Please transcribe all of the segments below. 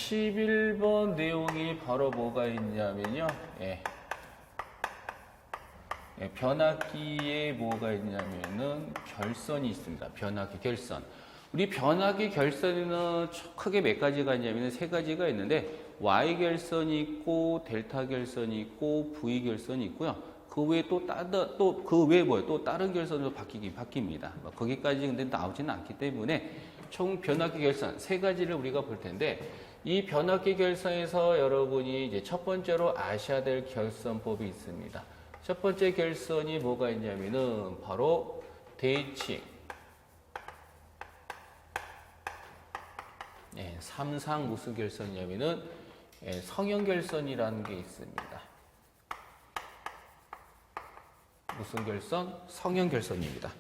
11번 내용이 바로 뭐가 있냐면요. 변압기에 뭐가 있냐면은 결선이 있습니다. 변압기 결선. 우리 변압기 결선에는 크게 몇 가지가 있냐면 세 가지가 있는데 Y 결선이 있고 델타 결선이 있고 V 결선이 있고요. 그 외에 그 외에 뭐예요? 또 다른 결선으로 바뀝니다. 거기까지 근데 나오지는 않기 때문에 총 변압기 결선 세 가지를 우리가 볼 텐데 이 변압기 결선에서 여러분이 이제 첫 번째로 아셔야 될 결선법이 있습니다. 첫 번째 결선이 뭐가 있냐면은 바로 대칭. 삼상 무슨 결선이냐면은 성형결선이라는 게 있습니다. 무슨 결선? 성형결선입니다.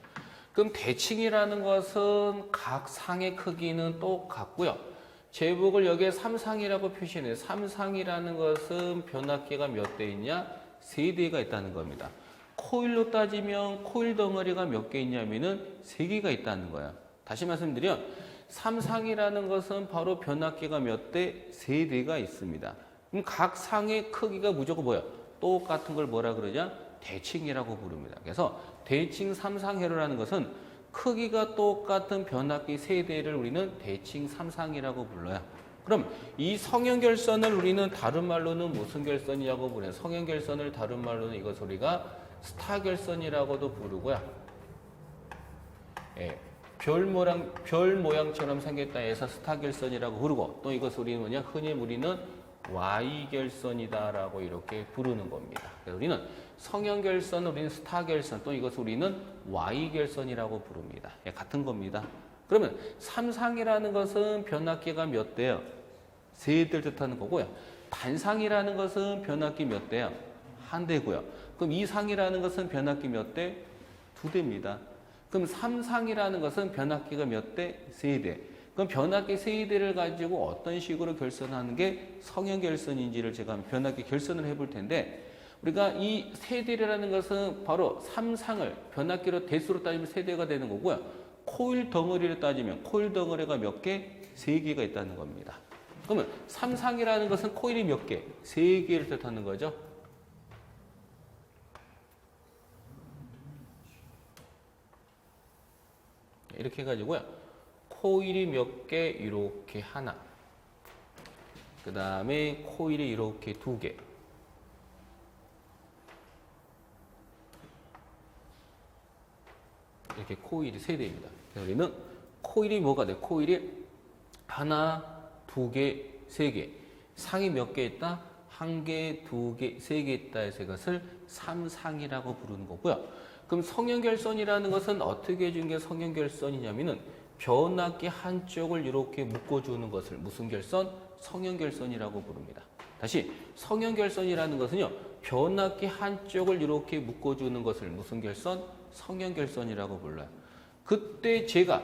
그럼 대칭이라는 것은 각 상의 크기는 똑같고요. 제복을 여기에 삼상이라고 표시해요. 삼상이라는 것은 변압기가 몇 대 있냐? 3대가 있다는 겁니다. 코일로 따지면 코일 덩어리가 몇 개 있냐면은 3개가 있다는 거예요. 다시 말씀드리면 삼상이라는 것은 바로 변압기가 몇 대? 3대가 있습니다. 그럼 각 상의 크기가 무조건 뭐예요? 똑같은 걸 뭐라 그러냐? 대칭이라고 부릅니다. 그래서 대칭 삼상회로라는 것은 크기가 똑같은 변압기 3대를 우리는 대칭 삼상이라고 불러요. 그럼 이 성형결선을 우리는 다른 말로는 무슨 결선이라고 부르냐? 성형결선을 다른 말로는 이것 우리가 스타결선이라고도 부르고요. 별 모양처럼 생겼다 해서 스타결선이라고 부르고 또 이것 우리는 뭐냐? 흔히 우리는 Y결선이다라고 이렇게 부르는 겁니다. 그래서 우리는 성형결선, 우리는 스타결선, 또 이것 우리는 Y결선이라고 부릅니다. 같은 겁니다. 그러면 삼상이라는 것은 변압기가 몇 대요? 3대를 뜻하는 거고요. 단상이라는 것은 변압기 몇 대요? 1대고요. 그럼 이상이라는 것은 변압기 몇 대? 2대입니다. 그럼 삼상이라는 것은 변압기가 몇 대? 3대. 그럼 변압기 3대를 가지고 어떤 식으로 결선하는 게 성형결선인지를 제가 변압기 결선을 해볼 텐데 우리가 이 3대라는 것은 바로 삼상을 변압기로 대수로 따지면 3대가 되는 거고요. 코일 덩어리를 따지면 코일 덩어리가 몇 개? 3개가 있다는 겁니다. 그러면 삼상이라는 것은 코일이 몇 개? 3개를 뜻하는 거죠. 이렇게 해가지고요. 코일이 몇 개? 이렇게 하나. 그 다음에 코일이 이렇게 2개. 이렇게 코일이 3대입니다. 그래서 우리는 코일이 뭐가 돼? 코일이 하나, 2개, 3개. 상이 몇 개 있다? 1개, 2개, 3개 있다 해서 이것을 삼상이라고 부르는 거고요. 그럼 성형결선이라는 것은 어떻게 해준 게 성형결선이냐면은 변압기 한쪽을 이렇게 묶어주는 것을 무슨 결선? 성형결선이라고 부릅니다. 다시 성형결선이라는 것은요. 변압기 한쪽을 이렇게 묶어주는 것을 무슨 결선? 성형결선이라고 불러요. 그때 제가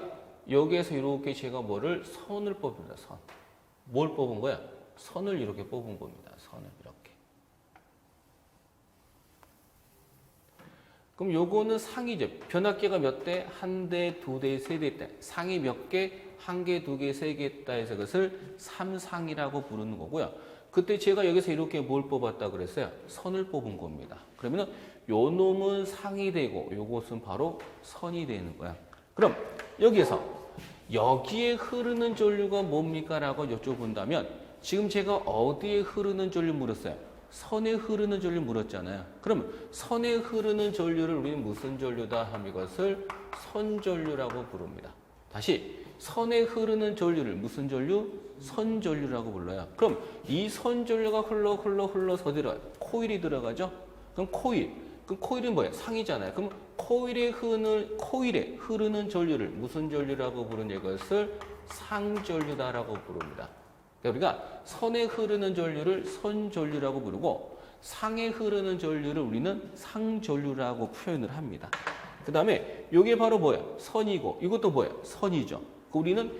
여기에서 이렇게 제가 뭐를 선을 뽑습니다. 선. 뭘 뽑은 거야? 선을 이렇게 뽑은 겁니다. 선을 이렇게. 그럼 요거는 상이죠. 변압기가 몇 대? 1대, 2대, 3대 때. 상이 몇 개? 1개, 2개, 3개 있다 해서 그것을 삼상이라고 부르는 거고요. 그때 제가 여기서 이렇게 뭘 뽑았다 그랬어요? 선을 뽑은 겁니다. 그러면은 요 놈은 상이 되고 요것은 바로 선이 되는 거야. 그럼 여기에서 여기에 흐르는 전류가 뭡니까? 라고 여쭤본다면 지금 제가 어디에 흐르는 전류 물었어요? 선에 흐르는 전류 물었잖아요. 그러면 선에 흐르는 전류를 우리는 무슨 전류다 하면 이것을 선전류라고 부릅니다. 다시 선에 흐르는 전류를 무슨 전류? 선전류라고 불러요. 그럼 이 선전류가 흘러서 어디로 가요? 코일이 들어가죠? 그럼 코일은 뭐예요? 상이잖아요. 그럼 코일에 흐르는 전류를 무슨 전류라고 부르는 이것을 상전류다라고 부릅니다. 우리가 선에 흐르는 전류를 선전류라고 부르고 상에 흐르는 전류를 우리는 상전류라고 표현을 합니다. 그 다음에 이게 바로 뭐예요? 선이고 이것도 뭐예요? 선이죠. 우리는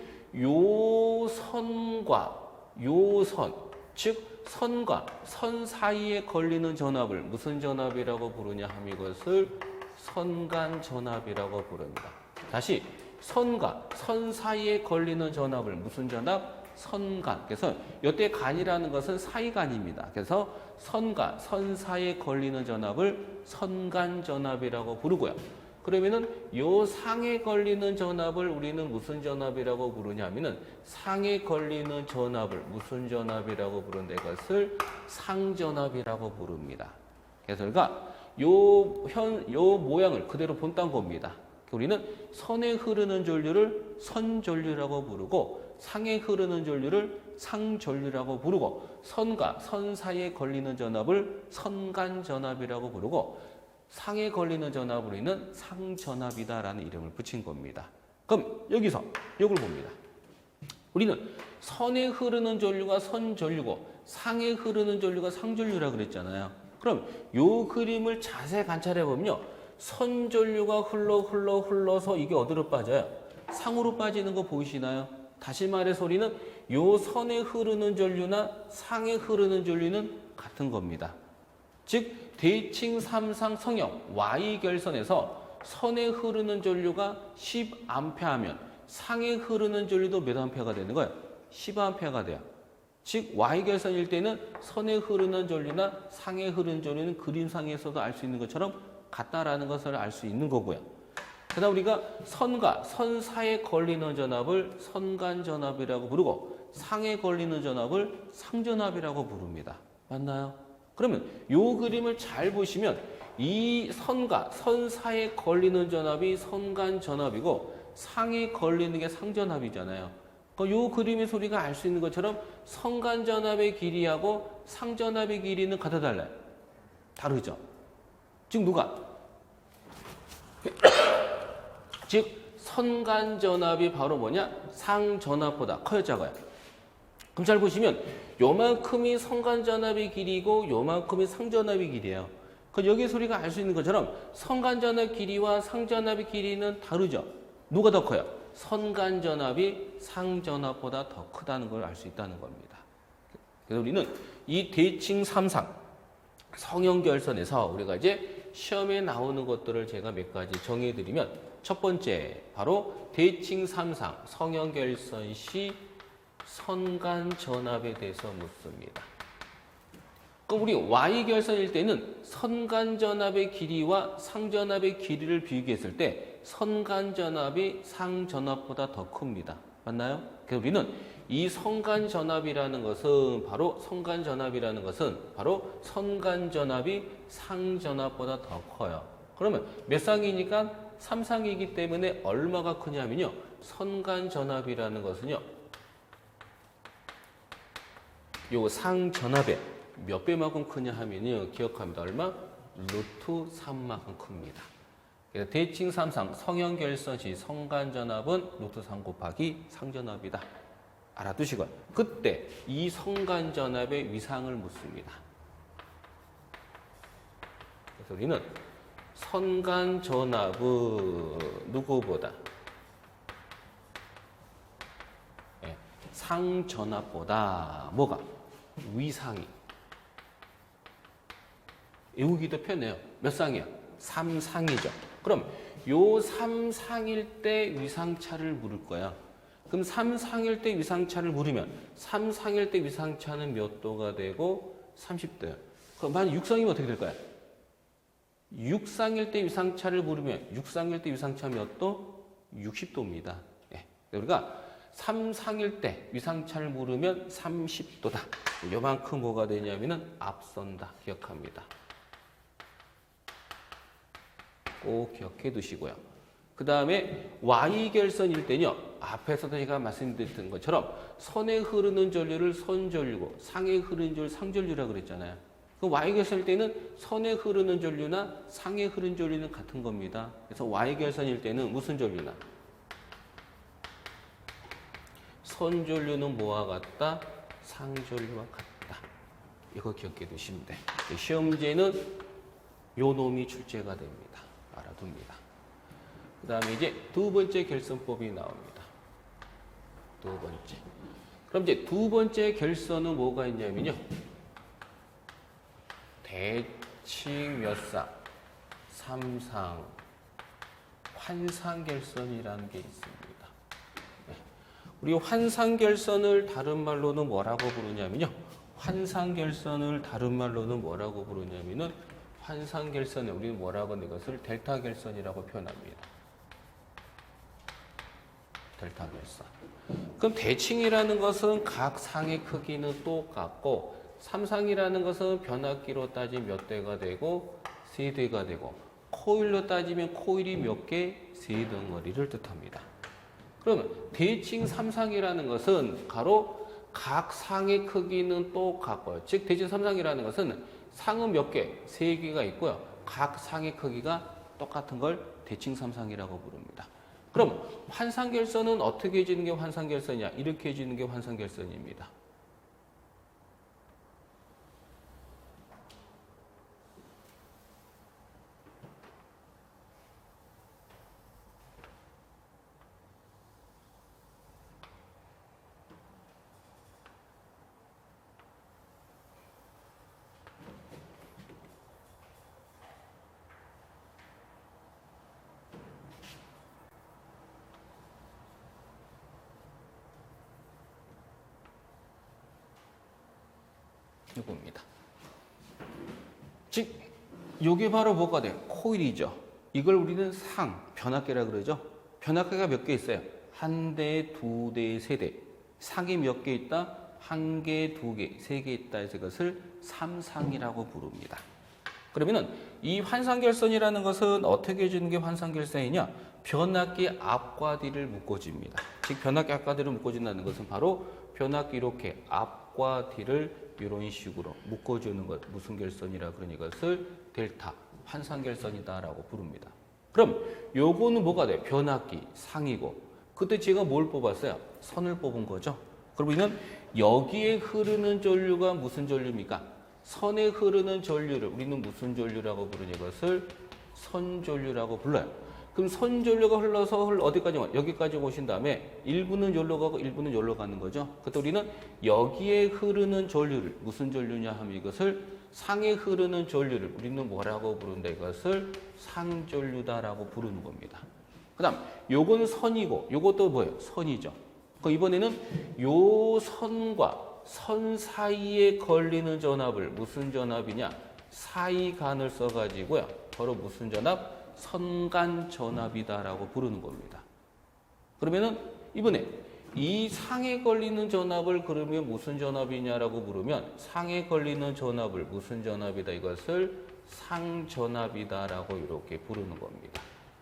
요 선과 요 선, 즉 선과 선 사이에 걸리는 전압을 무슨 전압이라고 부르냐 하면 이것을 선간 전압이라고 부릅니다. 다시 선과 선 사이에 걸리는 전압을 무슨 전압? 선간. 그래서 이때 간이라는 것은 사이간입니다. 그래서 선과 선 사이에 걸리는 전압을 선간전압이라고 부르고요. 그러면은 요 상에 걸리는 전압을 우리는 무슨 전압이라고 부르냐면은 상에 걸리는 전압을 무슨 전압이라고 부르는데 이것을 상전압이라고 부릅니다. 그래서 우리가 요 모양을 그대로 본딴 겁니다. 우리는 선에 흐르는 전류를 선전류라고 부르고 상에 흐르는 전류를 상전류라고 부르고 선과 선 사이에 걸리는 전압을 선간전압이라고 부르고 상에 걸리는 전압을 우리는 상전압이다라는 이름을 붙인 겁니다. 그럼 여기서 이걸 봅니다. 우리는 선에 흐르는 전류가 선전류고 상에 흐르는 전류가 상전류라고 그랬잖아요. 그럼 요 그림을 자세히 관찰해 보면요. 선전류가 흘러서 이게 어디로 빠져요? 상으로 빠지는 거 보이시나요? 다시 말해서 우리는 요 선에 흐르는 전류나 상에 흐르는 전류는 같은 겁니다. 즉 대칭 삼상 성형 Y결선에서 선에 흐르는 전류가 10A면 상에 흐르는 전류도 몇 A가 되는 거예요? 10A가 돼요. 즉 Y결선일 때는 선에 흐르는 전류나 상에 흐르는 전류는 그림상에서도 알 수 있는 것처럼 같다라는 것을 알 수 있는 거고요. 그다음 우리가 선과 선 사이에 걸리는 전압을 선간전압이라고 부르고 상에 걸리는 전압을 상전압이라고 부릅니다. 맞나요? 그러면 이 그림을 잘 보시면 이 선과 선 사이에 걸리는 전압이 선간전압이고 상에 걸리는 게 상전압이잖아요. 이 그림에서 우리가 알 수 있는 것처럼 선간전압의 길이하고 상전압의 길이는 같아 달라요? 다르죠. 즉 누가? 즉 선간전압이 바로 뭐냐? 상전압보다 커요, 작아요? 그럼 잘 보시면 요만큼이 선간전압의 길이고 요만큼이 상전압의 길이에요. 그럼 여기서 우리가 알 수 있는 것처럼 선간전압 길이와 상전압의 길이는 다르죠. 누가 더 커요? 선간전압이 상전압보다 더 크다는 걸 알 수 있다는 겁니다. 그래서 우리는 이 대칭 삼상 성형결선에서 우리가 이제 시험에 나오는 것들을 제가 몇 가지 정해드리면 첫 번째 바로 대칭 삼상 성형결선 시 선간전압에 대해서 묻습니다. 그럼 우리 Y결선일 때는 선간전압의 길이와 상전압의 길이를 비교했을 때 선간전압이 상전압보다 더 큽니다. 맞나요? 그래서 우리는 이 선간전압이라는 것은 바로 선간전압이 상전압보다 더 커요. 그러면 몇 상이니까 3상이기 때문에 얼마가 크냐면요. 선간전압이라는 것은요. 요 상전압의 몇 배만큼 크냐 하면요. 기억합니다. 얼마? 루트 3만큼 큽니다. 그래서 대칭 삼상 성형결선 시 선간전압은 루트 3 곱하기 상전압이다. 알아두시고요. 그때 이 선간전압의 위상을 묻습니다. 그래서 우리는 선간전압은 누구보다? 상전압보다 뭐가? 위상이. 외우기도 편해요. 몇 상이야? 3상이죠. 그럼 요 3상일 때 위상차를 물을 거야. 그럼 3상일 때 위상차를 물으면 3상일 때 위상차는 몇 도가 되고 30도예요. 그럼 만약 6상이면 어떻게 될 거야? 6상일 때 위상차를 물으면 6상일 때 위상차 몇 도? 60도입니다. 예. 우리가 3상일 때 위상차를 물으면 30도다. 요만큼 뭐가 되냐면은 앞선다. 기억합니다. 꼭 기억해 두시고요. 그 다음에 Y결선일 때는요. 앞에서도 제가 말씀드렸던 것처럼 선에 흐르는 전류를 선전류고 상에 흐르는 전류 상전류라고 그랬잖아요. 그 Y결선일 때는 선에 흐르는 전류나 상에 흐르는 전류는 같은 겁니다. 그래서 Y결선일 때는 무슨 전류나? 선전류는 뭐와 같다? 상전류와 같다. 이거 기억해 두시면 돼. 시험지에는 요 놈이 출제가 됩니다. 알아둡니다. 그 다음에 이제 두 번째 결선법이 나옵니다. 두 번째. 그럼 이제 두 번째 결선은 뭐가 있냐면요. 대칭 몇 상? 3상. 환상결선이라는 게 있습니다. 네. 우리 환상결선을 다른 말로는 뭐라고 부르냐면요. 환상결선을 다른 말로는 뭐라고 부르냐면은 환상결선을 우리는 뭐라고 하는 것을 델타결선이라고 표현합니다. 델타결선. 그럼 대칭이라는 것은 각 상의 크기는 똑같고 삼상이라는 것은 변압기로 따지면 몇 대가 되고 세 대가 되고 코일로 따지면 코일이 몇 개? 세 덩어리를 뜻합니다. 그러면 대칭 삼상이라는 것은 바로 각 상의 크기는 똑같고요. 즉 대칭 삼상이라는 것은 상은 몇 개? 세 개가 있고요. 각 상의 크기가 똑같은 걸 대칭 삼상이라고 부릅니다. 그럼 환상결선은 어떻게 해주는 게 환상결선이냐? 이렇게 해주는 게 환상결선입니다. 이겁니다. 즉, 이게 바로 뭐가 돼요? 코일이죠. 이걸 우리는 상, 변압계라 그러죠. 변압계가 몇 개 있어요? 한 대, 두 대, 세 대. 상이 몇 개 있다? 한 개, 두 개, 세 개 있다 해서 이것을 삼상이라고 부릅니다. 그러면은 이 환상결선이라는 것은 어떻게 해주는 게 환상결선이냐? 변압기 앞과 뒤를 묶어줍니다. 즉, 변압기 앞과 뒤를 묶어준다는 것은 바로 변압기 이렇게 앞과 뒤를 이런 식으로 묶어주는 것, 무슨 결선이라 그러니 이것을 델타, 환상결선이다라고 부릅니다. 그럼 요거는 뭐가 돼요? 변압기, 상이고. 그때 제가 뭘 뽑았어요? 선을 뽑은 거죠. 그러면 여기에 흐르는 전류가 무슨 전류입니까? 선에 흐르는 전류를 우리는 무슨 전류라고 부르니 이것을 선전류라고 불러요. 그럼 선전류가 흘러서 어디까지 와? 여기까지 오신 다음에 일부는 여기로 가고 일부는 여기로 가는 거죠. 그때 우리는 여기에 흐르는 전류를 무슨 전류냐 하면 이것을 상에 흐르는 전류를 우리는 뭐라고 부른다? 이것을 상전류다라고 부르는 겁니다. 그 다음 요건 선이고 요것도 뭐예요? 선이죠. 이번에는 요 선과 선 사이에 걸리는 전압을 무슨 전압이냐? 사이간을 써가지고요. 바로 무슨 전압? 선간 전압이다라고 부르는 겁니다. 그러면은 이번에 이 상에 걸리는 전압을 그러면 무슨 전압이냐라고 물으면 상에 걸리는 전압을 무슨 전압이다? 이것을 상전압이다라고 이렇게 부르는 겁니다.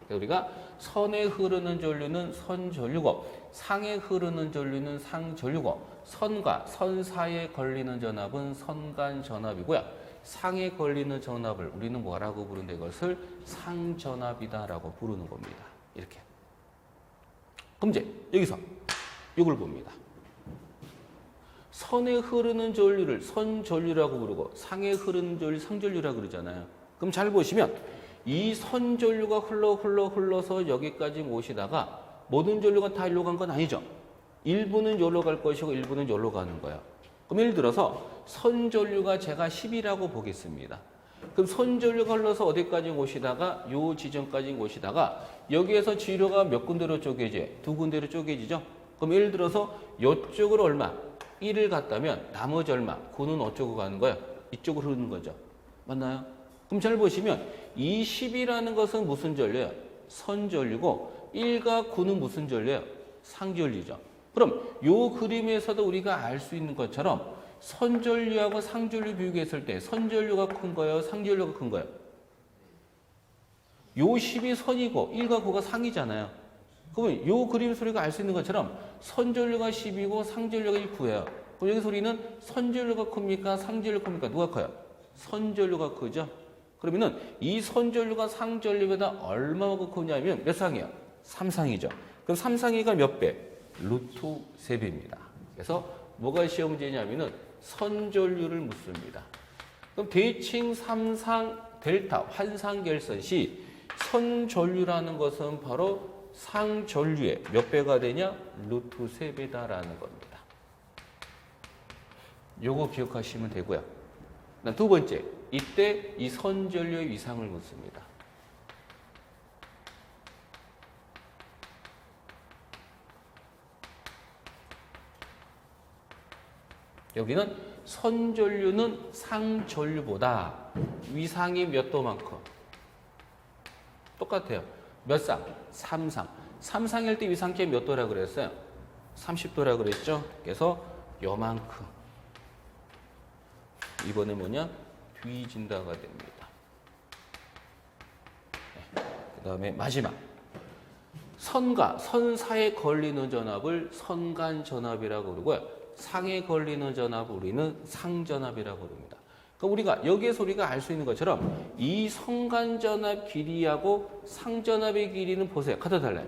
우리가 선에 흐르는 전류는 선전류고 상에 흐르는 전류는 상전류고 선과 선 사이에 걸리는 전압은 선간전압이고요. 상에 걸리는 전압을 우리는 뭐라고 부르는데 이것을 상전압이다라고 부르는 겁니다. 이렇게. 그럼 이제 여기서 이걸 봅니다. 선에 흐르는 전류를 선전류라고 부르고 상에 흐르는 전류 상전류라고 그러잖아요. 그럼 잘 보시면 이 선전류가 흘러서 여기까지 오시다가 모든 전류가 다 일로 간 건 아니죠. 일부는 여기로 갈 것이고 일부는 여기로 가는 거예요. 그럼 예를 들어서 선전류가 제가 10이라고 보겠습니다. 그럼 선전류가 흘러서 어디까지 오시다가 요 지점까지 오시다가 여기에서 지류가 몇 군데로 쪼개져요? 두 군데로 쪼개지죠. 그럼 예를 들어서 이쪽으로 얼마? 1을 갔다면 나머지 얼마? 9는 어쩌고 가는 거예요? 이쪽으로 흐르는 거죠. 맞나요? 그럼 잘 보시면 이 10이라는 것은 무슨 전류예요? 선전류고 1과 9는 무슨 전류예요? 상전류죠. 그럼 요 그림에서도 우리가 알 수 있는 것처럼 선전류하고 상전류 비교했을 때 선전류가 큰 거예요? 상전류가 큰 거예요? 요 10이 선이고 1과 9가 상이잖아요. 그러면 요 그림에서 우리가 알 수 있는 것처럼 선전류가 10이고 상전류가 1, 9예요. 그럼 여기서 우리는 선전류가 큽니까? 상전류가 큽니까? 누가 커요? 선전류가 크죠? 그러면은 이 선전류가 상전류보다 얼마만큼 크냐면 몇 상이에요? 3상이죠. 그럼 3상이가 몇 배? 루트 3배입니다. 그래서 뭐가 시험 문제냐면은 선전류를 묻습니다. 그럼 대칭 삼상 델타 환상결선 시 선전류라는 것은 바로 상전류의 몇 배가 되냐? 루트 3배다라는 겁니다. 요거 기억하시면 되고요. 두 번째, 이때 이 선전류의 위상을 묻습니다. 우리는 선전류는 상전류보다 위상이 몇 도만큼? 똑같아요. 몇 상? 3상. 3상일 때 위상기에 몇 도라 그랬어요? 30도라 그랬죠? 그래서 요만큼. 이번에 뭐냐? 뒤진다가 됩니다. 네. 그 다음에 마지막. 선과 선사에 걸리는 전압을 선간전압이라고 그러고요. 상에 걸리는 전압을 우리는 상전압이라고 그럽니다. 그러니까 우리가 여기에서 우리가 알 수 있는 것처럼 이 선간전압 길이하고 상전압의 길이는 보세요. 같아 달라요.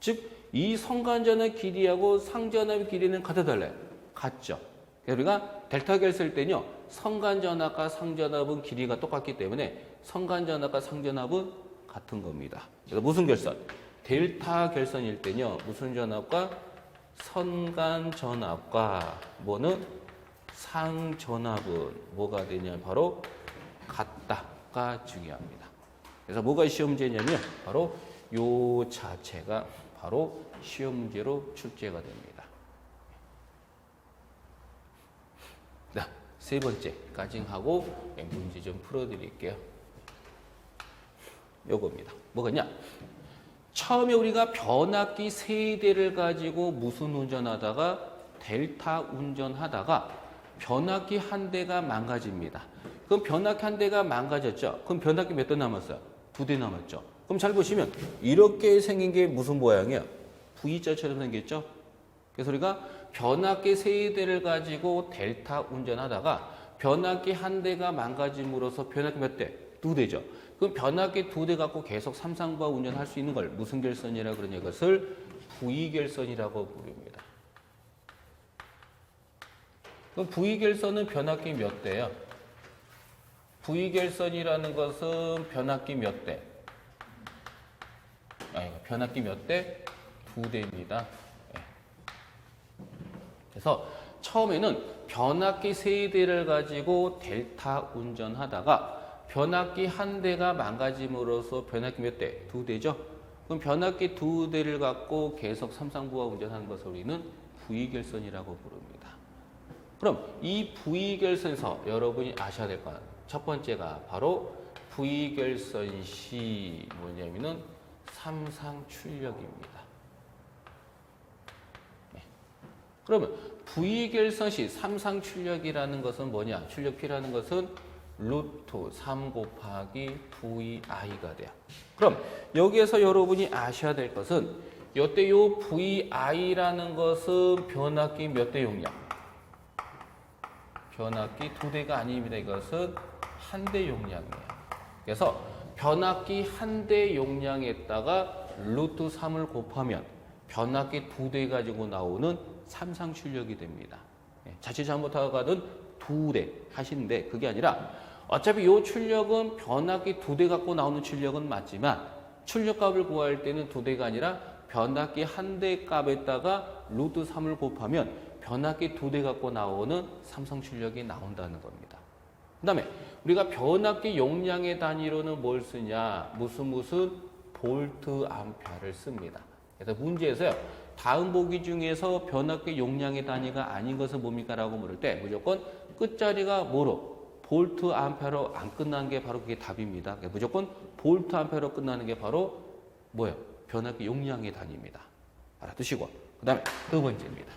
즉 이 선간전압 길이하고 상전압의 길이는 같아 달라요. 같죠. 그래서 우리가 델타 결 쓸 때는요. 선간전압과 상전압은 길이가 똑같기 때문에 선간전압과 상전압은 같은 겁니다. 그래서 무슨 결선? 델타 결선일 때는요. 무슨 전압과 선간전압과 뭐는 상전압은 뭐가 되냐? 바로 같다가 중요합니다. 그래서 뭐가 시험 문제냐면 바로 요 자체가 바로 시험 문제로 출제가 됩니다. 자, 세 번째까지 하고 문제 좀 풀어드릴게요. 요겁니다. 뭐겠냐? 처음에 우리가 변압기 세 대를 가지고 무슨 운전하다가 델타 운전하다가 변압기 한 대가 망가집니다. 그럼 변압기 한 대가 망가졌죠? 그럼 변압기 몇 대 남았어요? 2대 남았죠? 그럼 잘 보시면 이렇게 생긴 게 무슨 모양이야? V자처럼 생겼죠? 그래서 우리가 변압기 세 대를 가지고 델타 운전하다가 변압기 한 대가 망가짐으로써 변압기 몇 대? 2대죠. 그럼 변압기 2대 갖고 계속 삼상부하 운전할 수 있는 걸 무슨 결선이라고 그러냐? 이것을 V결선이라고 부릅니다. 그럼 V결선은 변압기 몇 대예요? V결선이라는 것은 변압기 몇 대? 변압기 몇 대? 2대입니다. 그래서 처음에는 변압기 세 대를 가지고 델타 운전하다가 변압기 한 대가 망가짐으로써 변압기 몇 대? 2대죠. 그럼 변압기 2대를 갖고 계속 삼상부하 운전하는 것을 우리는 V결선이라고 부릅니다. 그럼 이 V결선에서 여러분이 아셔야 될 건 첫 번째가 바로 V결선 시 뭐냐면은 삼상 출력입니다. 네. 그러면 V결선 시 삼상 출력이라는 것은 뭐냐? 출력P라는 것은 루트 3 곱하기 VI가 돼요. 그럼 여기에서 여러분이 아셔야 될 것은 이때 요 VI라는 것은 변압기 몇 대 용량? 변압기 2대가 아닙니다. 이것은 한 대 용량이에요. 그래서 변압기 한 대 용량에다가 루트 3을 곱하면 변압기 2대 가지고 나오는 삼상 출력이 됩니다. 자칫 잘못하거든 2대 하시는데 그게 아니라 어차피 이 출력은 변압기 2대 갖고 나오는 출력은 맞지만 출력값을 구할 때는 2대가 아니라 변압기 한 대 값에다가 루트 3을 곱하면 변압기 2대 갖고 나오는 삼상 출력이 나온다는 겁니다. 그 다음에 우리가 변압기 용량의 단위로는 뭘 쓰냐? 무슨 볼트 암페어를 씁니다. 그래서 문제에서요. 다음 보기 중에서 변압기 용량의 단위가 아닌 것은 뭡니까? 라고 물을 때 무조건 끝자리가 뭐로? 볼트 암페어로 안 끝나는 게 바로 그게 답입니다. 그러니까 무조건 볼트 암페어로 끝나는 게 바로 뭐예요? 변압기 용량의 단위입니다. 알아두시고. 그 다음에 두 번째입니다.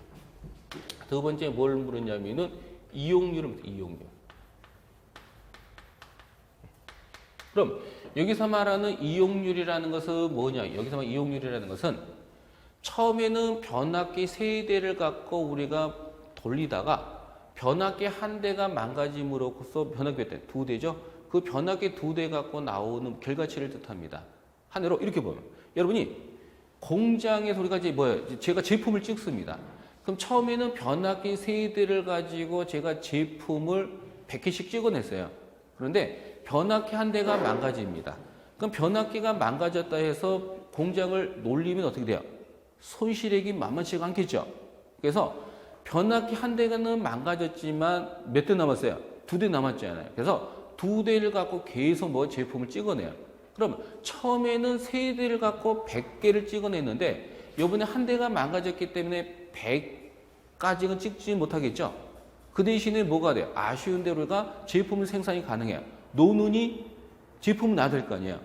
두 번째 뭘 물었냐면은 이용률입니다. 이용률. 그럼 여기서 말하는 이용률이라는 것은 뭐냐? 여기서 말하는 이용률이라는 것은 처음에는 변압기 세 대를 갖고 우리가 돌리다가 변압기 한 대가 망가짐으로써 변압기 몇 대? 2대죠? 그 변압기 2대 갖고 나오는 결과치를 뜻합니다. 하나로 이렇게 보면 여러분이 공장에서 우리가 이제 제가 제품을 찍습니다. 그럼 처음에는 변압기 세 대를 가지고 제가 제품을 100개씩 찍어냈어요. 그런데 변압기 한 대가 망가집니다. 그럼 변압기가 망가졌다 해서 공장을 놀리면 어떻게 돼요? 손실액이 만만치가 않겠죠. 그래서 변압기 한 대는 망가졌지만 몇 대 남았어요? 2대 남았잖아요. 그래서 2대를 갖고 계속 제품을 찍어내요. 그럼 처음에는 세 대를 갖고 100개를 찍어냈는데 이번에 한 대가 망가졌기 때문에 까지는 찍지 못하겠죠. 그 대신에 뭐가 돼요? 아쉬운 대로 우리가 제품을 생산이 가능해요. 노는이 제품은 나될 거 아니에요.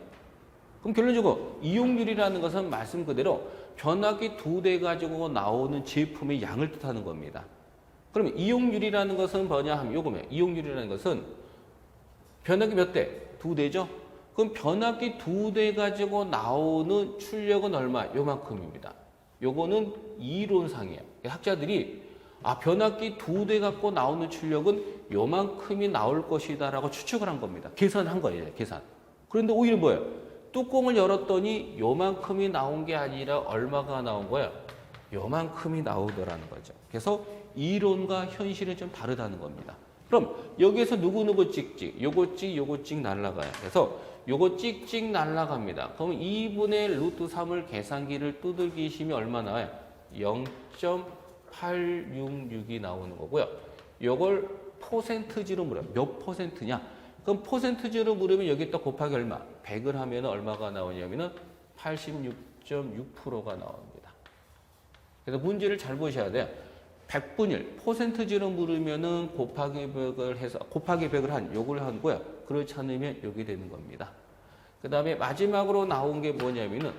그럼 결론적으로 이용률이라는 것은 말씀 그대로 변압기 2대 가지고 나오는 제품의 양을 뜻하는 겁니다. 그러면 이용률이라는 것은 뭐냐 하면 요거면 이용률이라는 것은 변압기 몇 대? 2대죠? 그럼 변압기 2대 가지고 나오는 출력은 얼마? 요만큼입니다. 요거는 이론상이에요. 학자들이 변압기 2대 갖고 나오는 출력은 요만큼이 나올 것이다 라고 추측을 한 겁니다. 계산한 거예요. 계산. 그런데 오히려 뭐예요? 뚜껑을 열었더니 요만큼이 나온 게 아니라 얼마가 나온 거예요? 요만큼이 나오더라는 거죠. 그래서 이론과 현실은 좀 다르다는 겁니다. 그럼 여기에서 누구 찍찍, 요거 찍 날라가요. 그래서 요거 찍찍 날라갑니다. 그럼 2분의 루트 3을 계산기를 두들기시면 얼마 나와요? 0.866이 나오는 거고요. 요걸 퍼센트지로 물어요. 몇 퍼센트냐? 그럼 퍼센트지로 물으면 여기다 곱하기 얼마? 100을 하면 얼마가 나오냐면은 86.6%가 나옵니다. 그래서 문제를 잘 보셔야 돼요. 100분율, 퍼센트지로 물으면은 곱하기 100을 해서, 곱하기 100을 한, 요걸 하고요. 그렇지 않으면 여기 되는 겁니다. 그 다음에 마지막으로 나온 게 뭐냐면은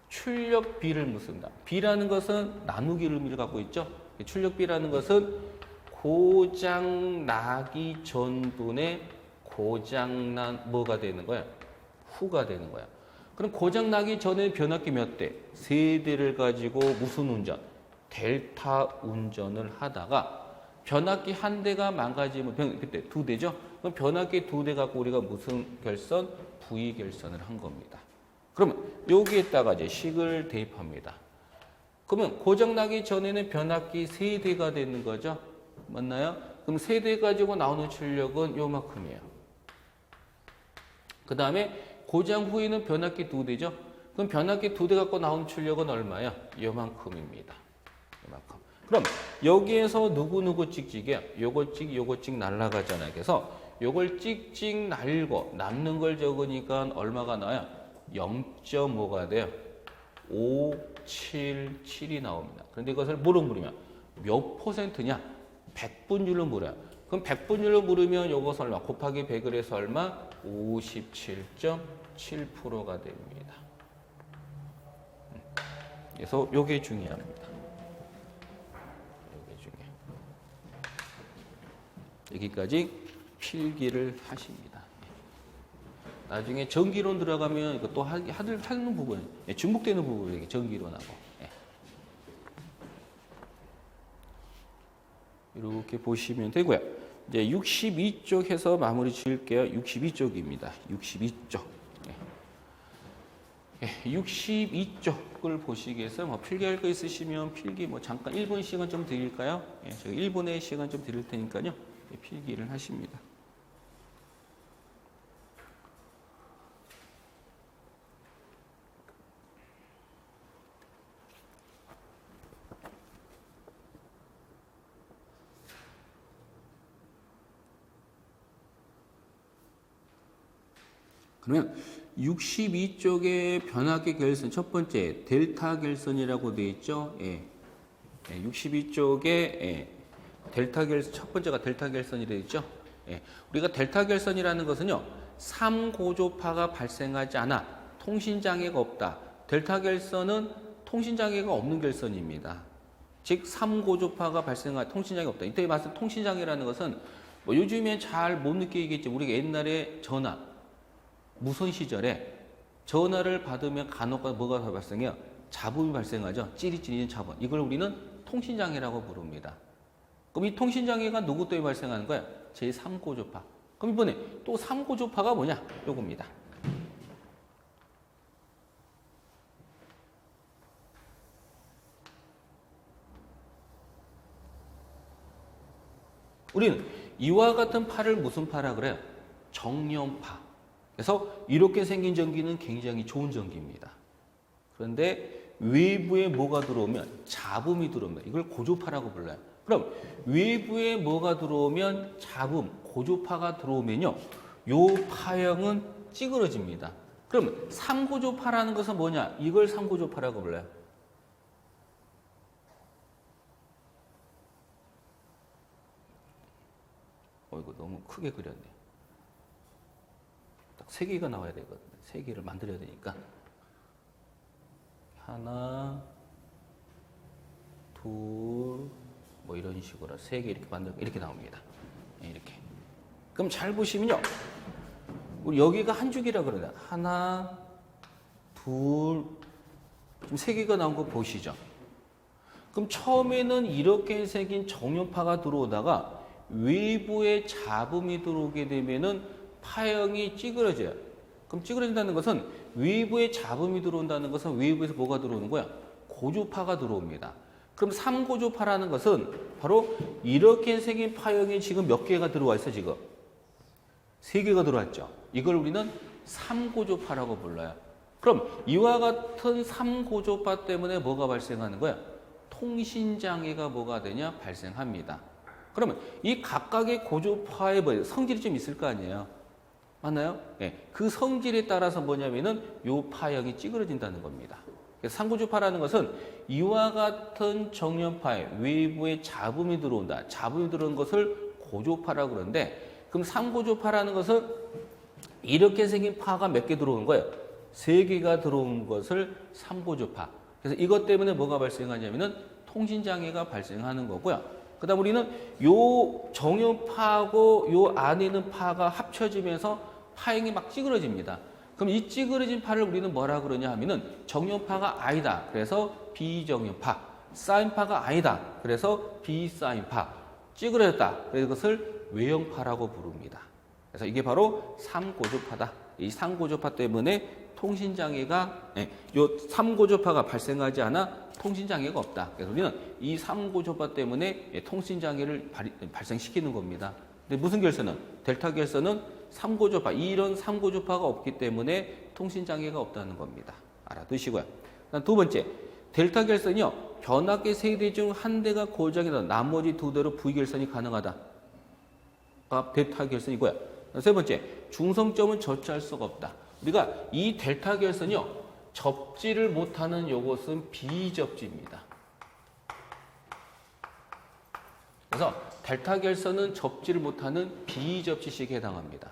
출력비를 묻습니다. 비라는 것은 나누기를 의미를 갖고 있죠. 출력비라는 것은 고장 나기 전분의 고장난 뭐가 되는 거야? 후가 되는 거야. 그럼 고장 나기 전에 변압기 몇 대? 3대를 가지고 무슨 운전? 델타 운전을 하다가 변압기 한 대가 망가지면 그때 2대죠? 그럼 변압기 2대 갖고 우리가 무슨 결선? V 결선을 한 겁니다. 그러면 여기에다가 이제 식을 대입합니다. 그러면 고장 나기 전에는 변압기 3대가 되는 거죠? 맞나요? 그럼 3대 가지고 나오는 출력은 요만큼이에요. 그 다음에 고장 후에는 변압기 2대죠? 그럼 변압기 2대 갖고 나오는 출력은 얼마야? 요만큼입니다. 요만큼. 그럼 여기에서 누구 찍찍이야? 요거 찍 날라가잖아요. 그래서 요걸 찍찍 날고 남는 걸 적으니까 얼마가 나와요? 0.5가 돼요. 577이 나옵니다. 그런데 이것을 뭐로 물으면 몇 퍼센트냐? 100분율로 물어요. 그럼 100분율로 물으면 요것은 얼마? 곱하기 100을 해서 얼마? 57.7%가 됩니다. 그래서 요게 중요합니다. 요게 중요해요. 여기까지 필기를 하십니다. 나중에 전기론 들어가면 이거 또 하는 부분, 중복되는 부분이 전기론하고. 이렇게 보시면 되고요. 이제 62쪽 해서 마무리 지을게요. 62쪽입니다. 62쪽. 62쪽을 보시기 위해서 뭐 필기할 거 있으시면 필기 뭐 잠깐 1분 시간 좀 드릴까요? 제가 1분의 시간 좀 드릴 테니까요. 필기를 하십니다. 그러면 62쪽의 변압기 결선 첫 번째 델타 결선이라고 되어 있죠. 62쪽에 델타 결선 첫 번째가 델타 결선이 되어 있죠. 우리가 델타 결선이라는 것은요. 3고조파가 발생하지 않아 통신 장애가 없다. 델타 결선은 통신 장애가 없는 결선입니다. 즉 3고조파가 발생하 통신 장애가 없다. 이때 말씀 통신 장애라는 것은 뭐 요즘에 잘 못 느끼겠지. 우리가 옛날에 전화 무선 시절에 전화를 받으면 간혹 뭐가 발생해요? 잡음이 발생하죠. 찌릿찌릿한 잡음. 이걸 우리는 통신장애라고 부릅니다. 그럼 이 통신장애가 누구 때문에 발생하는 거야? 제3고조파. 그럼 이번에 또 3고조파가 뭐냐? 요겁니다. 우리는 이와 같은 파를 무슨 파라 그래요? 정염파. 그래서 이렇게 생긴 전기는 굉장히 좋은 전기입니다. 그런데 외부에 뭐가 들어오면 잡음이 들어옵니다. 이걸 고조파라고 불러요. 그럼 외부에 뭐가 들어오면 잡음, 고조파가 들어오면요. 요 파형은 찌그러집니다. 그럼 3고조파라는 것은 뭐냐? 이걸 3고조파라고 불러요. 이거 너무 크게 그렸네. 딱 3개가 나와야 되거든요. 3개를 만들어야 되니까. 하나, 둘, 뭐 이런 식으로 3개 이렇게 만들고 이렇게 나옵니다. 이렇게. 그럼 잘 보시면요. 우리 여기가 한 줄기라 그러냐. 하나, 둘, 지금 3개가 나온 거 보시죠. 그럼 처음에는 이렇게 생긴 정연파가 들어오다가 외부에 잡음이 들어오게 되면은 파형이 찌그러져요. 그럼 찌그러진다는 것은 외부에 잡음이 들어온다는 것은 외부에서 뭐가 들어오는 거야? 고조파가 들어옵니다. 그럼 3고조파라는 것은 바로 이렇게 생긴 파형이 지금 몇 개가 들어와 있어 지금? 3개가 들어왔죠. 이걸 우리는 3고조파라고 불러요. 그럼 이와 같은 3고조파 때문에 뭐가 발생하는 거야? 통신장애가 뭐가 되냐? 발생합니다. 그러면 이 각각의 고조파의 뭐 성질이 좀 있을 거 아니에요? 맞나요? 네. 그 성질에 따라서 뭐냐면은 요 파형이 찌그러진다는 겁니다. 상고조파라는 것은 이와 같은 정연파에 외부에 잡음이 들어온다. 잡음이 들어온 것을 고조파라고 그러는데 그럼 상고조파라는 것은 이렇게 생긴 파가 몇 개 들어오는 거예요? 3개가 들어온 것을 상고조파. 그래서 이것 때문에 뭐가 발생하냐면은 통신장애가 발생하는 거고요. 그 다음 우리는 요 정연파하고 요 안에 있는 파가 합쳐지면서 파형이 막 찌그러집니다. 그럼 이 찌그러진 파를 우리는 뭐라 그러냐 하면은 정연파가 아니다. 그래서 비정연파. 쌓인파가 아니다. 그래서 비쌓인파. 찌그러졌다. 그래서 그것을 외형파라고 부릅니다. 그래서 이게 바로 3고조파다. 이 3고조파 때문에 통신장애가, 요 3고조파가 발생하지 않아 통신장애가 없다. 그래서 우리는 이 3고조파 때문에 통신장애를 발생시키는 겁니다. 근데 무슨 결선은? 델타 결선은 3고조파, 이런 3고조파가 없기 때문에 통신장애가 없다는 겁니다. 알아두시고요. 그다음 두 번째, 델타 결선이요. 변압계 3대 중 한 대가 고정해서 나머지 2대로 V 결선이 가능하다. 델타 결선이고요. 세 번째, 중성점은 절제할 수가 없다. 우리가 이 델타 결선이요. 접지를 못하는 요것은 비접지입니다. 그래서 델타 결선은 접지를 못하는 비접지식에 해당합니다.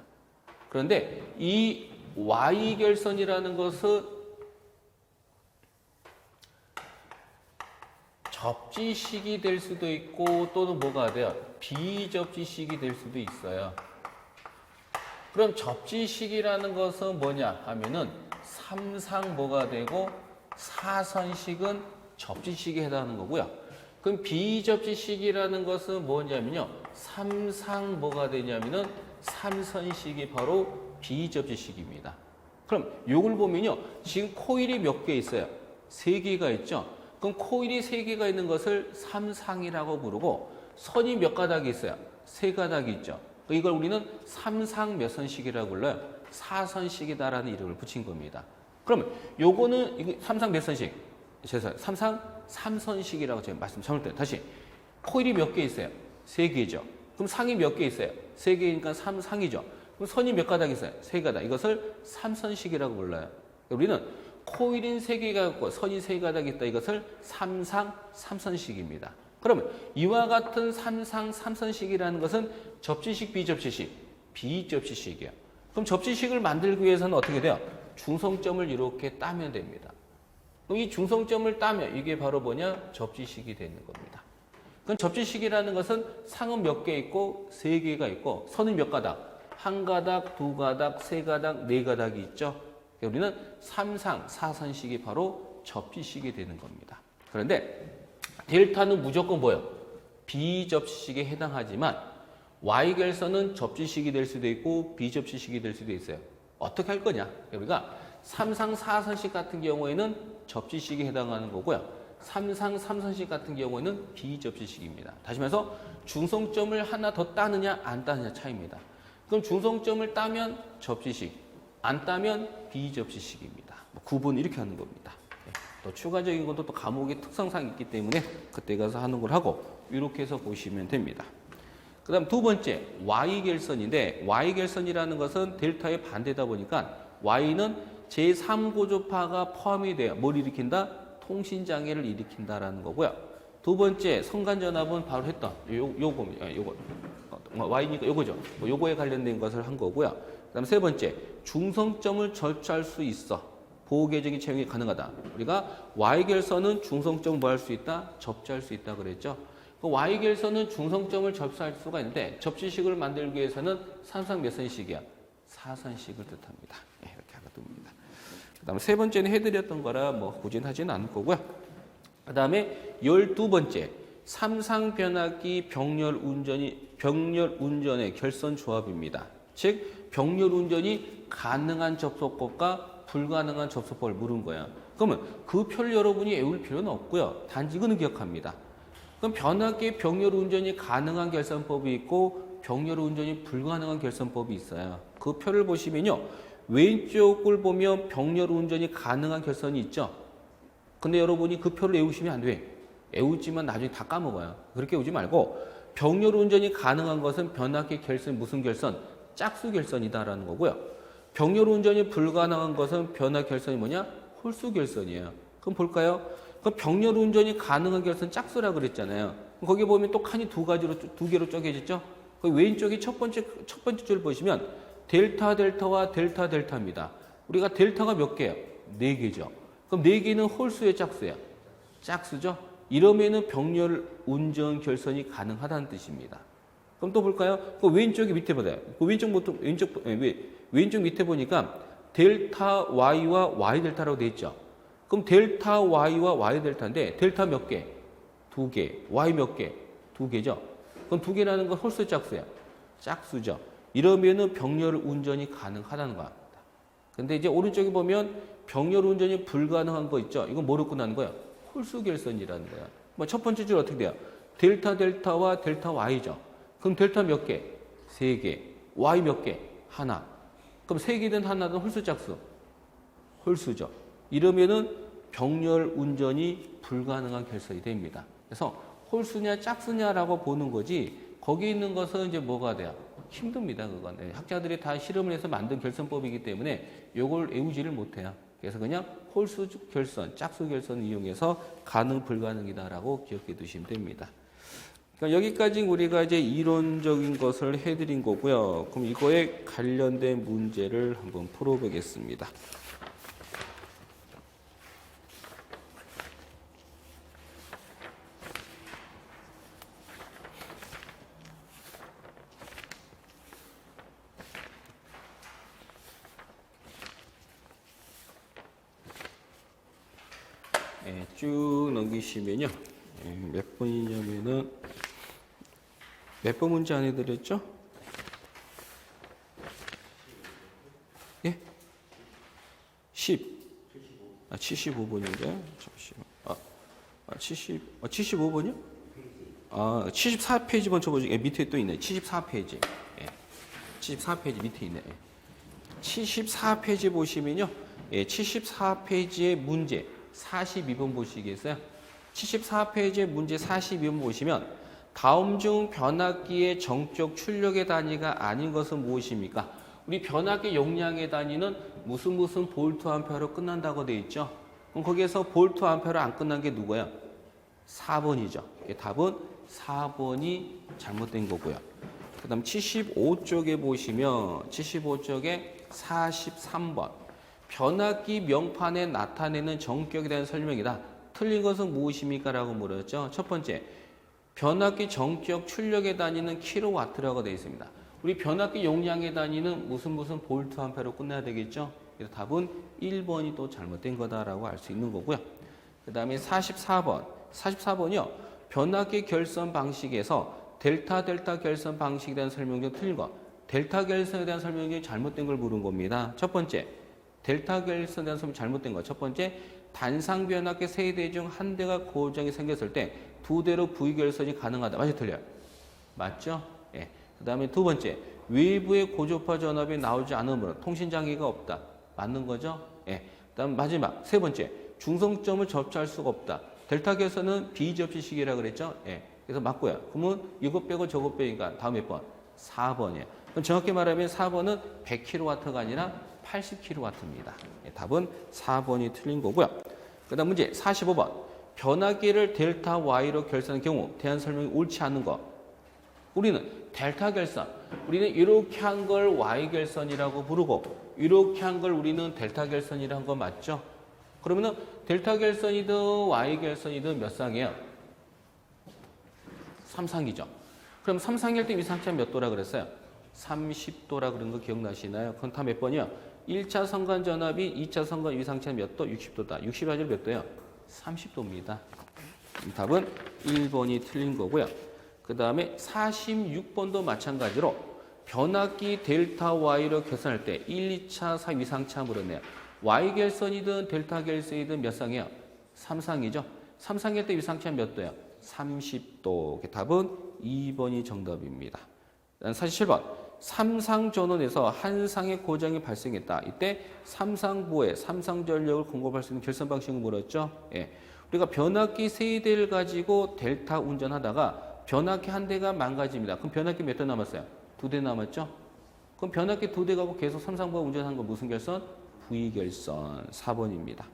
그런데 이 Y 결선이라는 것은 접지식이 될 수도 있고 또는 뭐가 돼요? 비접지식이 될 수도 있어요. 그럼 접지식이라는 것은 뭐냐 하면은 삼상 뭐가 되고 사선식은 접지식에 해당하는 거고요. 그럼 비접지식이라는 것은 뭐냐면요. 삼상 뭐가 되냐면은 삼선식이 바로 비접지식입니다. 그럼 요걸 보면요. 지금 코일이 몇 개 있어요? 3개가 있죠. 그럼 코일이 3개가 있는 것을 삼상이라고 부르고 선이 몇 가닥이 있어요? 3가닥이 있죠. 이걸 우리는 삼상 몇 선식이라고 불러요? 사선식이다라는 이름을 붙인 겁니다. 그러면 요거는 이거 삼상 몇 선식? 죄송해요. 삼상 3선식이라고 제가 말씀 잘못 드렸어요. 다시 코일이 몇 개 있어요? 3개죠. 그럼 상이 몇 개 있어요? 3개니까 3상이죠. 그럼 선이 몇 가닥 있어요? 3가닥. 이것을 3선식이라고 불러요. 우리는 코일인 3개가 있고 선이 3가닥 있다. 이것을 삼상 3선식입니다. 그러면 이와 같은 삼상 3선식이라는 것은 접지식, 비접지식? 비접지식이에요. 그럼 접지식을 만들기 위해서는 어떻게 돼요? 중성점을 이렇게 따면 됩니다. 그럼 이 중성점을 따면 이게 바로 뭐냐? 접지식이 되는 겁니다. 그럼 접지식이라는 것은 상은 몇 개 있고 3개가 있고 선은 몇 가닥? 1가닥, 2가닥, 3가닥, 4가닥이 있죠. 우리는 삼상, 사선식이 바로 접지식이 되는 겁니다. 그런데 델타는 무조건 뭐예요? 비접지식에 해당하지만 Y결선은 접지식이 될 수도 있고 비접지식이 될 수도 있어요. 어떻게 할 거냐? 우리가 삼상 4선식 같은 경우에는 접지식에 해당하는 거고요. 삼상 3선식 같은 경우에는 비접지식입니다. 다시 말해서 중성점을 하나 더 따느냐 안 따느냐 차이입니다. 그럼 중성점을 따면 접지식, 안 따면 비접지식입니다. 구분 이렇게 하는 겁니다. 또 추가적인 것도 또 과목의 특성상 있기 때문에 그때 가서 하는 걸 하고 이렇게 해서 보시면 됩니다. 그 다음 두 번째 Y결선인데 Y결선이라는 것은 델타의 반대다 보니까 Y는 제3고조파가 포함이 돼요. 뭘 일으킨다? 통신장애를 일으킨다라는 거고요. 두 번째 성간전압은 바로 했던 요겁니다. 요거 Y니까 요거죠. 요거에 관련된 것을 한 거고요. 그다음 세 번째 중성점을 접수할 수 있어. 보호계적인 채용이 가능하다. 우리가 Y결선은 중성점을 뭐 할 수 있다? 접지할 수 있다 그랬죠. 그 Y결선은 중성점을 접수할 수가 있는데 접지식을 만들기 위해서는 삼상 몇 선식이야? 4선식을 뜻합니다. 네, 이렇게 알아둡니다. 그 다음에 세 번째는 해드렸던 거라 뭐 굳이 하지는 않을 거고요. 그 다음에 12번째 삼상 변압기 병렬 운전의 결선 조합입니다. 즉 병렬 운전이 가능한 접속법과 불가능한 접속법을 물은 거예요. 그러면 그 표를 여러분이 외울 필요는 없고요. 단지 이거는 기억합니다. 그럼 변압기의 병렬 운전이 가능한 결선법이 있고 병렬 운전이 불가능한 결선법이 있어요. 그 표를 보시면요. 왼쪽을 보면 병렬 운전이 가능한 결선이 있죠. 근데 여러분이 그 표를 외우시면 안 돼. 외우지만 나중에 다 까먹어요. 그렇게 외우지 말고 병렬 운전이 가능한 것은 변압기 결선 무슨 결선? 짝수 결선이다라는 거고요. 병렬 운전이 불가능한 것은 변압 결선이 뭐냐? 홀수 결선이에요. 그럼 볼까요? 그럼 병렬 운전이 가능한 결선 짝수라 그랬잖아요. 거기 보면 또 칸이 두 개로 쪼개졌죠? 그 왼쪽에 첫 번째 줄 보시면 델타와 델타입니다. 우리가 델타가 몇 개예요? 4개죠. 그럼 4개는 홀수의 짝수예요. 짝수죠? 이러면은 병렬 운전 결선이 가능하다는 뜻입니다. 그럼 또 볼까요? 그 왼쪽이 밑에 보세요. 그 왼쪽 밑에 보니까 델타 Y와 Y 델타라고 되어 있죠. 그럼 델타 Y와 Y 델타인데 델타 몇 개? 2개. Y 몇 개? 2개죠. 그럼 2개라는 건 홀수 짝수야. 짝수죠. 이러면은 병렬 운전이 가능하다는 겁니다. 근데 이제 오른쪽에 보면 병렬 운전이 불가능한 거 있죠. 이건 뭐로 끝나는 거예요? 홀수 결선이라는 거예요. 뭐 첫 번째 줄 어떻게 돼요? 델타와 델타 Y죠. 그럼 델타 몇 개? 3개. Y 몇 개? 하나. 그럼 3개든 하나든 홀수 짝수. 홀수죠. 이러면은 병렬 운전이 불가능한 결선이 됩니다. 그래서 홀수냐 짝수냐라고 보는 거지 거기 있는 것은 이제 뭐가 돼요? 힘듭니다. 그건. 학자들이 다 실험을 해서 만든 결선법이기 때문에 이걸 외우지를 못해요. 그래서 그냥 홀수 결선, 짝수 결선을 이용해서 가능 불가능이다라고 기억해 두시면 됩니다. 그러니까 여기까지 우리가 이제 이론적인 것을 해드린 거고요. 그럼 이거에 관련된 문제를 한번 풀어보겠습니다. 네, 쭉 넘기시면요. 몇 번이냐면은 몇 번 문제 안 해드렸죠? 예? 10. 75번인데. 75번이요? 74페이지 먼저 보죠. 밑에 또 있네. 74페이지. 74페이지 밑에 있네. 74페이지 보시면요. 74페이지의 문제 42번 보시겠어요? 74페이지의 문제 42번 보시면 다음 중 변압기의 정적 출력의 단위가 아닌 것은 무엇입니까? 우리 변압기 용량의 단위는 무슨 볼트 암페어로 끝난다고 되어 있죠? 그럼 거기에서 볼트 암페어로 안 끝난 게 누구예요? 4번이죠. 답은 4번이 잘못된 거고요. 그 다음 75쪽에 보시면 75쪽에 43번 변압기 명판에 나타내는 정격에 대한 설명이다. 틀린 것은 무엇입니까? 라고 물었죠. 첫 번째, 변압기 정격 출력의 단위는 킬로와트라고 되어 있습니다. 우리 변압기 용량의 단위는 무슨 볼트 암페어로 끝내야 되겠죠. 그래서 답은 1번이 또 잘못된 거다라고 알 수 있는 거고요. 그 다음에 44번이요. 변압기 결선 방식에서 델타 결선 방식에 대한 설명 중 틀린 것. 델타 결선에 대한 설명 중에 잘못된 걸 물은 겁니다. 첫 번째, 델타 결선에 대한 설명 잘못된 것. 첫 번째, 단상 변압기 3대 중 한 대가 고정이 생겼을 때 2대로 V 결선이 가능하다. 맞죠? 틀려요? 맞죠? 예. 그 다음에 두 번째, 외부의 고주파 전압이 나오지 않으므로 통신장애가 없다. 맞는 거죠? 예. 그 다음 마지막, 세 번째, 중성점을 접촉할 수가 없다. 델타 결선은 비접지식이라고 그랬죠? 예. 그래서 맞고요. 그러면 이것 빼고 저것 빼니까 다음 몇 번? 4번이에요. 그럼 정확히 말하면 4번은 100kW가 아니라 80kW입니다. 예, 답은 4번이 틀린 거고요. 그 다음 문제 45번. 변화기를 델타 Y로 결산한 경우 대한 설명이 옳지 않은 거. 우리는 델타 결선, 우리는 이렇게 한 걸 Y 결선이라고 부르고 이렇게 한 걸 우리는 델타 결선이라고 한 거 맞죠? 그러면은 델타 결선이든 Y 결선이든 몇 상이에요? 3상이죠. 그럼 3상일 때 위상차 몇 도라 그랬어요? 30도라 그런 거 기억나시나요? 그건 다 몇 번이요? 1차 선간 전압이 2차 선간 위상차 몇 도? 60도다. 60하지 몇 도예요? 30도입니다. 답은 1번이 틀린 거고요. 그 다음에 46번도 마찬가지로 변압기 델타 Y로 계산할 때 1, 2차 위상차 물었네요. Y 결선이든 델타 결선이든 몇 상이에요? 3상이죠. 3상일 때 위상차 몇 도예요? 30도. 답은 2번이 정답입니다. 47번. 3상 전원에서 한 상의 고장이 발생했다. 이때 3상부에 3상 전력을 공급할 수 있는 결선 방식을 물었죠. 예. 우리가 변압기 세 대를 가지고 델타 운전하다가 변압기 한 대가 망가집니다. 그럼 변압기 몇 대 남았어요? 2대 남았죠? 그럼 변압기 2대 가고 계속 3상부가 운전하는 건 무슨 결선? V결선. 4번입니다.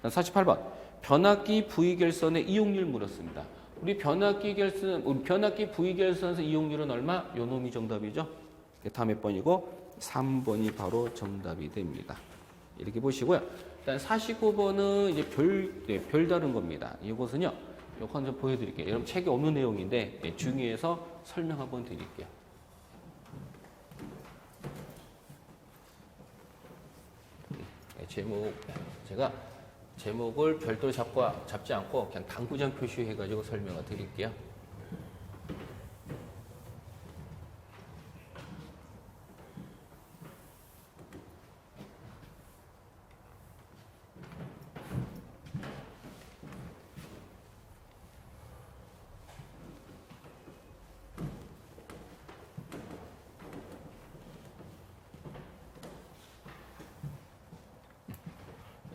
48번. 변압기 V결선의 이용률 물었습니다. 우리 변압기 V결선에서 이용률은 얼마? 요 놈이 정답이죠. 다 몇 번이고 3번이 바로 정답이 됩니다. 이렇게 보시고요. 일단 49번은 이제 별다른 겁니다. 이것은요. 요거 한번 보여드릴게요. 여러분 책에 없는 내용인데 중의에서 설명 한번 드릴게요. 제가 제목을 별도로 잡지 않고 그냥 당구장 표시해가지고 설명을 드릴게요.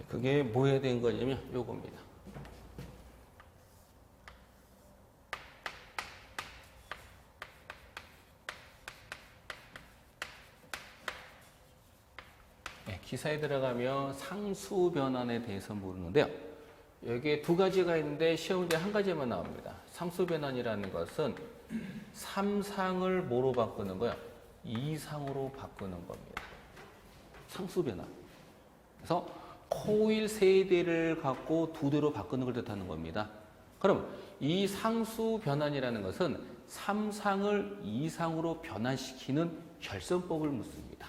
그게 뭐 해야 되는 거냐면 요겁니다. 기사에 들어가면 상수 변환에 대해서 모르는데요. 여기에 두 가지가 있는데 시험 문제 한 가지만 나옵니다. 상수 변환이라는 것은 3상을 뭐로 바꾸는 거예요? 2상으로 바꾸는 겁니다. 상수 변환. 그래서 코일 3대를 갖고 2대로 바꾸는 걸 뜻하는 겁니다. 그럼 이 상수 변환이라는 것은 3상을 2상으로 변환시키는 결선법을 묻습니다.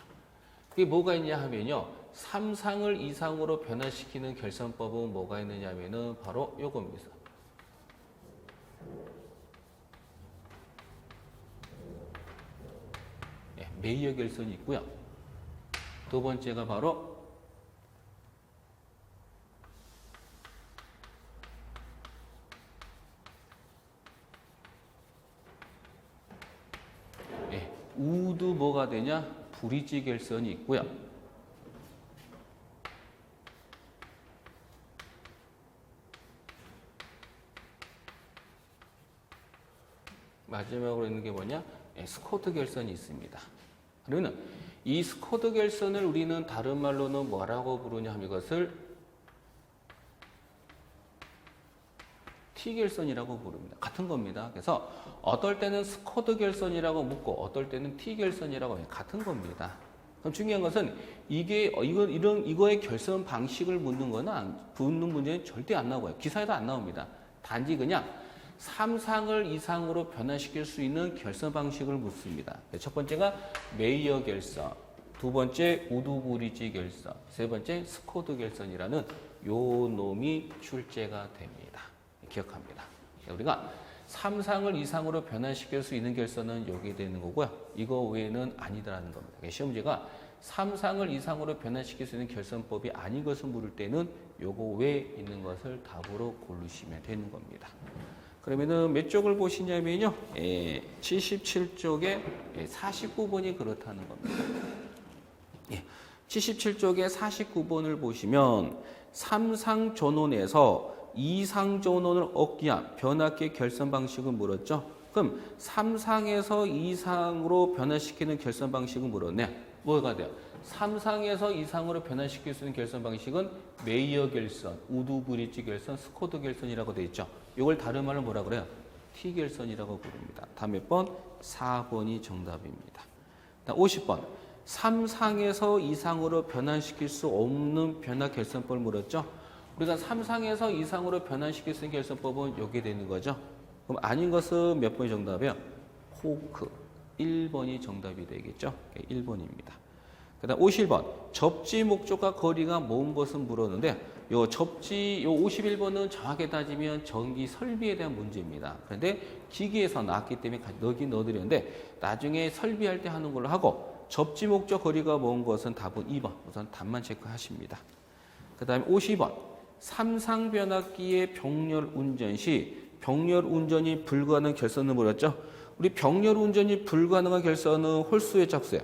그게 뭐가 있냐 하면요. 3상을 2상으로 변환시키는 결선법은 뭐가 있느냐 하면은 바로 요겁니다. 메이어 결선이 있고요. 두 번째가 바로 우드 뭐가 되냐? 브리지 결선이 있고요. 마지막으로 있는 게 뭐냐? 스쿼트 결선이 있습니다. 그러면 이 스쿼트 결선을 우리는 다른 말로는 뭐라고 부르냐 하면 이것을 T결선이라고 부릅니다. 같은 겁니다. 그래서 어떨 때는 스쿼트 결선이라고 묻고 어떨 때는 T결선이라고 해요. 같은 겁니다. 그럼 중요한 것은 이거의 결선 방식을 묻는 문제는 절대 안 나오고요. 기사에도 안 나옵니다. 단지 그냥 3상을 이상으로 변환시킬 수 있는 결선 방식을 묻습니다. 첫 번째가 메이어 결선, 두 번째 우드 브리지 결선, 세 번째 스쿼트 결선이라는 요 놈이 출제가 됩니다. 기억합니다. 우리가 3상을 이상으로 변환시킬 수 있는 결선은 여기에 되는 거고요. 이거 외에는 아니다라는 겁니다. 시험 문제가 3상을 이상으로 변환시킬 수 있는 결선법이 아닌 것을 물을 때는 요거 외에 있는 것을 답으로 고르시면 되는 겁니다. 그러면은 몇 쪽을 보시냐면요. 77쪽에 49번이 그렇다는 겁니다. 77쪽에 49번을 보시면 3상 전원에서 2상 전원을 얻기 위한 변압기 결선 방식을 물었죠. 그럼 3상에서 2상으로 변화시키는 결선 방식은 물었네. 뭐가 돼요? 3상에서 이상으로 변환시킬 수 있는 결선 방식은 메이어 결선, 우드 브릿지 결선, 스코드 결선이라고 되어 있죠. 이걸 다른 말로 뭐라 그래요? T 결선이라고 부릅니다. 다음 몇 번? 4번이 정답입니다. 50번. 3상에서 이상으로 변환시킬 수 없는 변화 결선법을 물었죠. 우리가 3상에서 이상으로 변환시킬 수 있는 결선법은 여기 되는 거죠. 그럼 아닌 것은 몇 번이 정답이에요? 포크. 1번이 정답이 되겠죠. 1번입니다. 그 다음 51번. 접지 목적과 거리가 먼 것은 물었는데 요 51번은 정확하게 따지면 전기 설비에 대한 문제입니다. 그런데 기기에서 나왔기 때문에 넣긴 넣어드렸는데 나중에 설비할 때 하는 걸로 하고 접지 목적 거리가 먼 것은 답은 2번. 우선 답만 체크하십니다. 그 다음에 52번. 3상 변압기의 병렬 운전 시 병렬 운전이 불가능한 결선을 물었죠. 우리 병렬 운전이 불가능한 결선은 홀수의 짝수예요.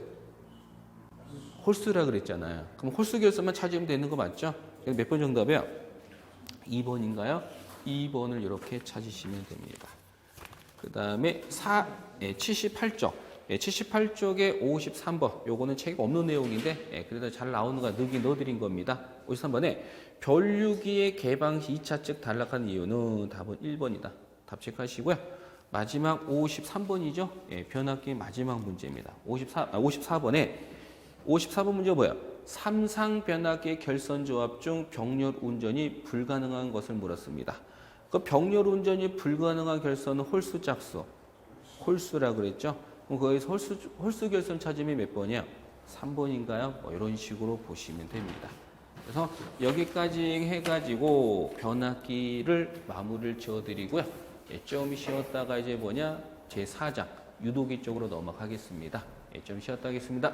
홀수라 그랬잖아요. 그럼 홀수 결선만 찾으면 되는 거 맞죠? 몇 번 정답이에요? 2번인가요? 2번을 이렇게 찾으시면 됩니다. 그 다음에 78쪽. 78쪽에 53번. 요거는 책이 없는 내용인데 그래도 잘 나오는 거 넣어드린 겁니다. 53번에 변류기의 개방 시 2차 측 단락한 이유는 답은 1번이다. 답 체크하시고요. 마지막 53번이죠. 변압기의 마지막 문제입니다. 54번에 54번 문제 뭐예요? 3상 변압기의 결선 조합 중 병렬 운전이 불가능한 것을 물었습니다. 그 병렬 운전이 불가능한 결선은 홀수 짝수. 홀수라 그랬죠? 그럼 거기서 홀수 결선 찾으면 몇 번이에요? 3번인가요? 뭐 이런 식으로 보시면 됩니다. 그래서 여기까지 해가지고 변압기를 마무리를 지어드리고요. 좀 쉬었다가 이제 뭐냐? 제4장 유도기 쪽으로 넘어가겠습니다. 좀 쉬었다 하겠습니다.